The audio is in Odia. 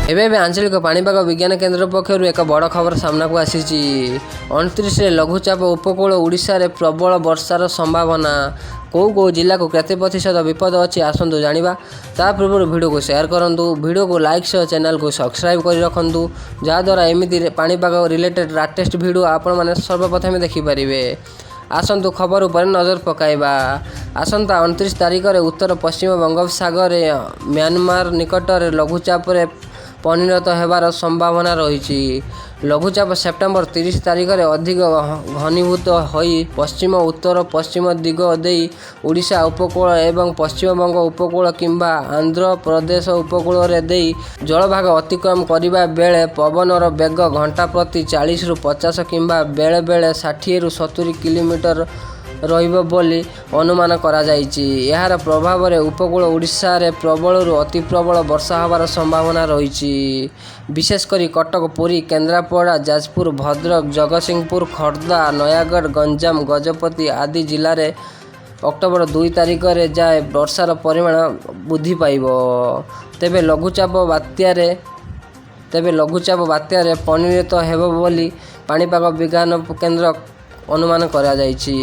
ଏବେ ଆଞ୍ଚଳିକ ପାଣିପାଗ ବିଜ୍ଞାନ କେନ୍ଦ୍ର ପକ୍ଷରୁ ଏକ ବଡ଼ ଖବର ସାମ୍ନାକୁ ଆସିଛି। 29ରେ ଲଘୁଚାପ ଉପକୂଳ ଓଡ଼ିଶାରେ ପ୍ରବଳ ବର୍ଷାର ସମ୍ଭାବନା। କେଉଁ ଜିଲ୍ଲାକୁ କେତେ ପ୍ରତିଶତ ବିପଦ ଅଛି ଆସନ୍ତୁ ଜାଣିବା। ତା ପୂର୍ବରୁ ଭିଡ଼ିଓକୁ ସେୟାର କରନ୍ତୁ, ଭିଡ଼ିଓକୁ ଲାଇକ୍ ସହ ଚ୍ୟାନେଲକୁ ସବସ୍କ୍ରାଇବ୍ କରି ରଖନ୍ତୁ, ଯାହାଦ୍ୱାରା ଏମିତି ପାଣିପାଗ ରିଲେଟେଡ୍ ଲାଟେଷ୍ଟ ଭିଡ଼ିଓ ଆପଣମାନେ ସର୍ବପ୍ରଥମେ ଦେଖିପାରିବେ। ଆସନ୍ତୁ ଖବର ଉପରେ ନଜର ପକାଇବା। ଆସନ୍ତା 29 ତାରିଖରେ ଉତ୍ତର ପଶ୍ଚିମ ବଙ୍ଗୋପସାଗରରେ ମ୍ୟାନମାର ନିକଟରେ ଲଘୁଚାପରେ ପରିଣତ ହେବାର ସମ୍ଭାବନା ରହିଛି। ଲଘୁଚାପ ସେପ୍ଟେମ୍ବର 30 ତାରିଖରେ ଅଧିକ ଘନୀଭୂତ ହୋଇ ପଶ୍ଚିମ ଉତ୍ତର ପଶ୍ଚିମ ଦିଗ ଦେଇ ଓଡ଼ିଶା ଉପକୂଳ ଏବଂ ପଶ୍ଚିମବଙ୍ଗ ଉପକୂଳ କିମ୍ବା ଆନ୍ଧ୍ର ପ୍ରଦେଶ ଉପକୂଳରେ ଦେଇ ଜଳଭାଗ ଅତିକ୍ରମ କରିବା ବେଳେ ପବନର ବେଗ ଘଣ୍ଟା ପ୍ରତି 40ରୁ 50 କିମ୍ବା ବେଳେ ବେଳେ 60ରୁ 70 କିଲୋମିଟର ରହିବ ବୋଲି ଅନୁମାନ କରାଯାଇଛି। ଏହାର ପ୍ରଭାବରେ ଉପକୂଳ ଓଡ଼ିଶାରେ ପ୍ରବଳରୁ ଅତି ପ୍ରବଳ ବର୍ଷା ହେବାର ସମ୍ଭାବନା ରହିଛି। ବିଶେଷ କରି କଟକ, ପୁରୀ, କେନ୍ଦ୍ରାପଡ଼ା, ଯାଜପୁର, ଭଦ୍ରକ, ଜଗତସିଂହପୁର, ଖୋର୍ଦ୍ଧା, ନୟାଗଡ଼, ଗଞ୍ଜାମ, ଗଜପତି ଆଦି ଜିଲ୍ଲାରେ ଅକ୍ଟୋବର 2 ତାରିଖରେ ଯାଏ ବର୍ଷାର ପରିମାଣ ବୃଦ୍ଧି ପାଇବ। ତେବେ ଲଘୁଚାପ ବାତ୍ୟାରେ ପରିଣତ ହେବ ବୋଲି ପାଣିପାଗ ବିଜ୍ଞାନ କେନ୍ଦ୍ର ଅନୁମାନ କରାଯାଇଛି।